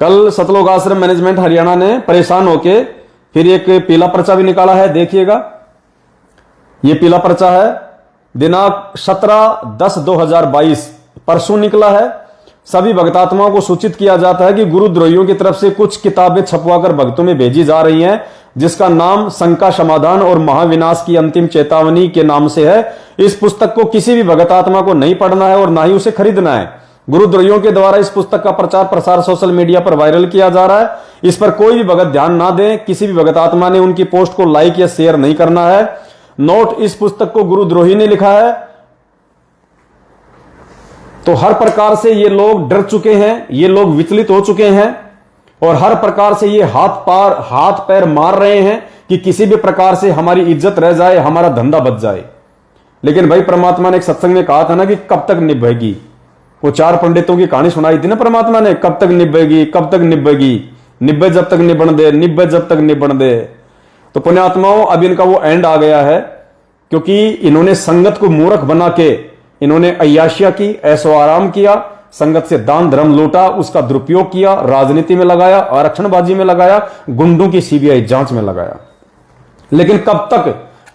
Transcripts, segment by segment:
कल सतलोक आश्रम मैनेजमेंट हरियाणा ने परेशान होके फिर एक पीला पर्चा भी निकाला है। देखिएगा, ये पीला पर्चा है, दिनांक 17/10/2022 परसों निकला है। सभी भक्तात्माओं को सूचित किया जाता है कि गुरुद्रोहियों की तरफ से कुछ किताबें छपवाकर भक्तों में भेजी जा रही हैं, जिसका नाम शंका समाधान और महाविनाश की अंतिम चेतावनी के नाम से है। इस पुस्तक को किसी भी भक्तात्मा को नहीं पढ़ना है और ना ही उसे खरीदना है। गुरुद्रोहियों के द्वारा इस पुस्तक का प्रचार प्रसार सोशल मीडिया पर वायरल किया जा रहा है। इस पर कोई भी भगत ध्यान ना दें। किसी भी भक्तात्मा ने उनकी पोस्ट को लाइक या शेयर नहीं करना है। नोट, इस पुस्तक को गुरुद्रोही ने लिखा है। तो हर प्रकार से ये लोग डर चुके हैं, ये लोग विचलित हो चुके हैं और हर प्रकार से ये हाथ पैर मार रहे हैं कि किसी भी प्रकार से हमारी इज्जत रह जाए, हमारा धंधा बच जाए। लेकिन भाई परमात्मा ने एक सत्संग में कहा था ना कि कब तक निभेगी। वो 4 पंडितों की कहानी सुनाई थी ना परमात्मा ने, कब तक निभेगी, कब तक निभेगी, निभे जब तक निबण दे, निभे जब तक निबण दे। तो पुण्यात्माओं, अब इनका वो एंड आ गया है, क्योंकि इन्होंने संगत को मूर्ख बना के इन्होंने अय्याशिया की, ऐशो आराम किया, संगत से दान धर्म लूटा, उसका दुरुपयोग किया, राजनीति में लगाया, आरक्षणबाजी में लगाया, गुंडों की सीबीआई जांच में लगाया। लेकिन कब तक?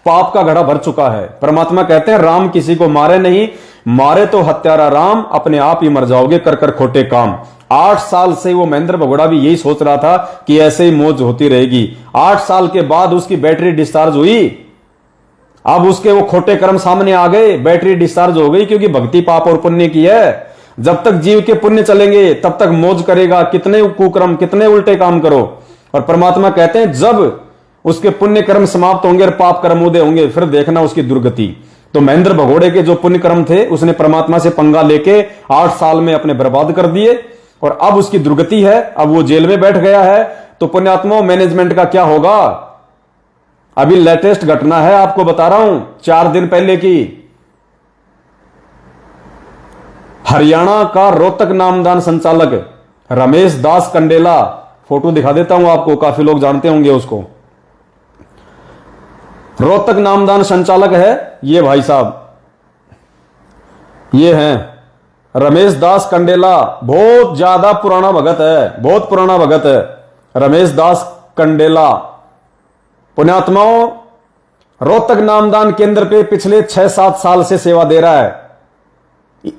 पाप का घड़ा भर चुका है। परमात्मा कहते हैं राम किसी को मारे नहीं, मारे तो हत्यारा राम, अपने आप ही मर जाओगे कर कर खोटे काम। 8 साल से वो महेंद्र भगोड़ा भी यही सोच रहा था कि ऐसे ही मौज होती रहेगी। 8 साल के बाद उसकी बैटरी डिस्चार्ज हुई। अब उसके वो खोटे कर्म सामने आ गए, बैटरी डिस्चार्ज हो गई, क्योंकि भक्ति पाप और पुण्य की है। जब तक जीव के पुण्य चलेंगे तब तक मौज करेगा, कितने कुकर्म, कितने उल्टे काम करो। और परमात्मा कहते हैं जब उसके पुण्य कर्म समाप्त होंगे और पाप कर्म उदय होंगे, फिर देखना उसकी दुर्गति। तो महेंद्र भगोड़े के जो पुण्य कर्म थे, उसने परमात्मा से पंगा लेके 8 साल में अपने बर्बाद कर दिए और अब उसकी दुर्गति है। अब वो जेल में बैठ गया है। तो पुण्यात्मा, मैनेजमेंट का क्या होगा? अभी लेटेस्ट घटना है, आपको बता रहा हूं, 4 दिन पहले की। हरियाणा का रोहतक नामदान संचालक रमेश दास कंडेला, फोटो दिखा देता हूं आपको, काफी लोग जानते होंगे उसको। रोहतक नामदान संचालक है ये भाई साहब, ये हैं रमेश दास कंडेला। बहुत ज्यादा पुराना भगत है, बहुत पुराना भगत है रमेश दास कंडेला। पुण्यात्माओं, रोहतक नामदान केंद्र पे पिछले 6-7 साल से सेवा दे रहा है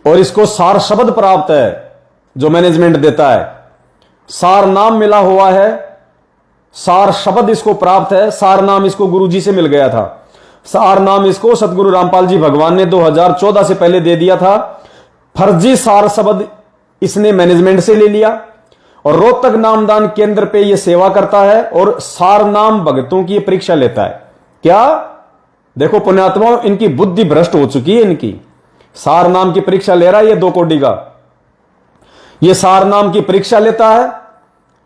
और इसको सार शब्द प्राप्त है जो मैनेजमेंट देता है। सार नाम मिला हुआ है, सार शब्द इसको प्राप्त है। सार नाम इसको गुरुजी से मिल गया था। सार नाम इसको सतगुरु रामपाल जी भगवान ने 2014 से पहले दे दिया था। फर्जी सार शब्द इसने मैनेजमेंट से ले लिया और रोहतक नामदान केंद्र पे ये सेवा करता है और सार नाम भगतों की परीक्षा लेता है। क्या देखो पुण्यात्माओं, इनकी बुद्धि भ्रष्ट हो चुकी है। इनकी सार नाम की परीक्षा ले रहा है ये 2 कौड़ी का। ये सार नाम की परीक्षा लेता है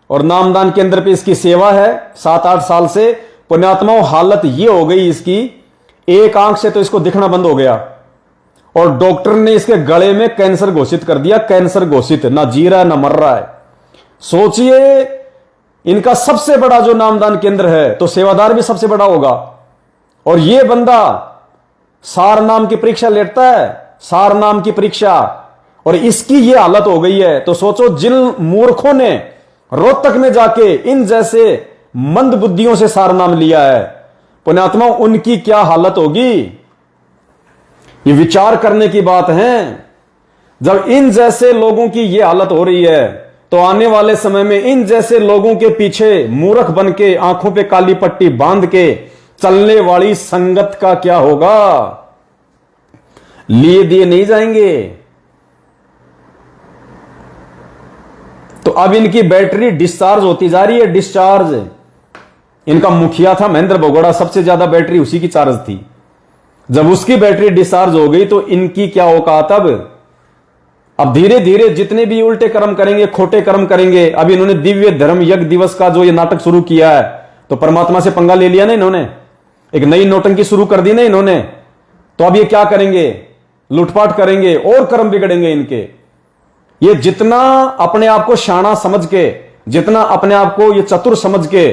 और नामदान केंद्र पे इसकी सेवा है 7-8 साल से। पुण्यात्माओं, हालत ये हो गई इसकी, एक आंख से तो इसको दिखना बंद हो गया और डॉक्टर ने इसके गले में कैंसर घोषित कर दिया। कैंसर घोषित, ना जी रहा है ना मर रहा है। सोचिए, इनका सबसे बड़ा जो नामदान केंद्र है तो सेवादार भी सबसे बड़ा होगा और ये बंदा सार नाम की परीक्षा लेता है, सार नाम की परीक्षा, और इसकी ये हालत हो गई है। तो सोचो, जिन मूर्खों ने रोहतक में जाके इन जैसे मंद बुद्धियों से सार नाम लिया है, पुण्यात्मा, उनकी क्या हालत होगी। ये विचार करने की बात है। जब इन जैसे लोगों की ये हालत हो रही है तो आने वाले समय में इन जैसे लोगों के पीछे मूर्ख बन के, आंखों पे काली पट्टी बांध के चलने वाली संगत का क्या होगा। लिए दिए नहीं जाएंगे। तो अब इनकी बैटरी डिस्चार्ज होती जा रही है, डिस्चार्ज। इनका मुखिया था महेंद्र भगोड़ा, सबसे ज्यादा बैटरी उसी की चार्ज थी। जब उसकी बैटरी डिस्चार्ज हो गई तो इनकी क्या औकात। अब धीरे धीरे जितने भी उल्टे कर्म करेंगे, खोटे कर्म करेंगे। अब इन्होंने दिव्य धर्म यज्ञ दिवस का जो ये नाटक शुरू किया है, तो परमात्मा से पंगा ले लिया ना इन्होंने, एक नई नौटंकी शुरू कर दी ना इन्होंने। तो अब ये क्या करेंगे, लूटपाट करेंगे और कर्म बिगड़ेंगे इनके। ये जितना अपने आप को शाना समझ के, जितना अपने आप को ये चतुर समझ के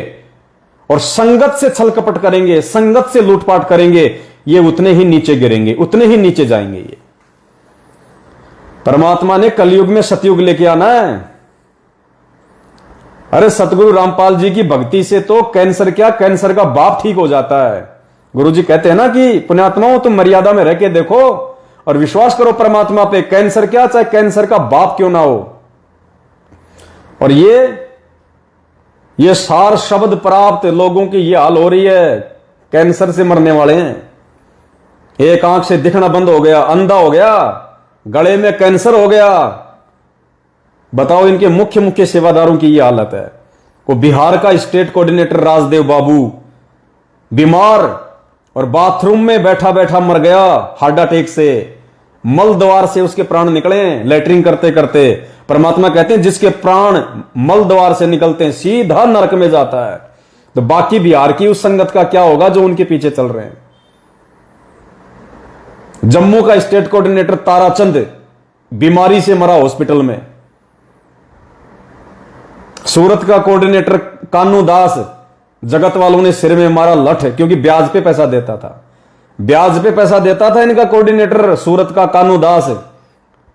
और संगत से छल कपट करेंगे, संगत से लूटपाट करेंगे, ये उतने ही नीचे गिरेंगे, उतने ही नीचे जाएंगे। ये परमात्मा ने कलयुग में सतयुग लेके आना है। अरे सतगुरु रामपाल जी की भक्ति से तो कैंसर क्या, कैंसर का बाप ठीक हो जाता है। गुरु जी कहते हैं ना कि पुण्यात्माओं तुम मर्यादा में रह के देखो और विश्वास करो परमात्मा पे, कैंसर क्या, चाहे कैंसर का बाप क्यों ना हो। और ये सार शब्द प्राप्त लोगों की ये हाल हो रही है, कैंसर से मरने वाले हैं। एक आंख से दिखना बंद हो गया, अंधा हो गया, गले में कैंसर हो गया। बताओ, इनके मुख्य मुख्य सेवादारों की ये हालत है। वो बिहार का स्टेट कोऑर्डिनेटर राजदेव बाबू बीमार और बाथरूम में बैठा बैठा मर गया हार्ट अटैक से। मल द्वार से उसके प्राण निकले लैट्रिन करते करते। परमात्मा कहते हैं जिसके प्राण मल द्वार से निकलते हैं सीधा नरक में जाता है। तो बाकी बिहार की उस संगत का क्या होगा जो उनके पीछे चल रहे हैं। जम्मू का स्टेट कोऑर्डिनेटर ताराचंद बीमारी से मरा हॉस्पिटल में। सूरत का कोऑर्डिनेटर कानू दास, जगत वालों ने सिर में मारा लठ, क्योंकि ब्याज पे पैसा देता था। ब्याज पे पैसा देता था इनका कोऑर्डिनेटर सूरत का कानू दास।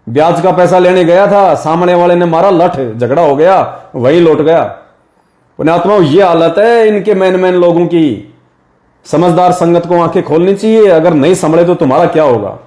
ब्याज का पैसा लेने गया था, सामने वाले ने मारा लठ, झगड़ा हो गया, वही लौट गया। पुण्यात्माओं, ये हालत है इनके मैन लोगों की। समझदार संगत को आंखें खोलनी चाहिए, अगर नहीं संभले तो तुम्हारा क्या होगा।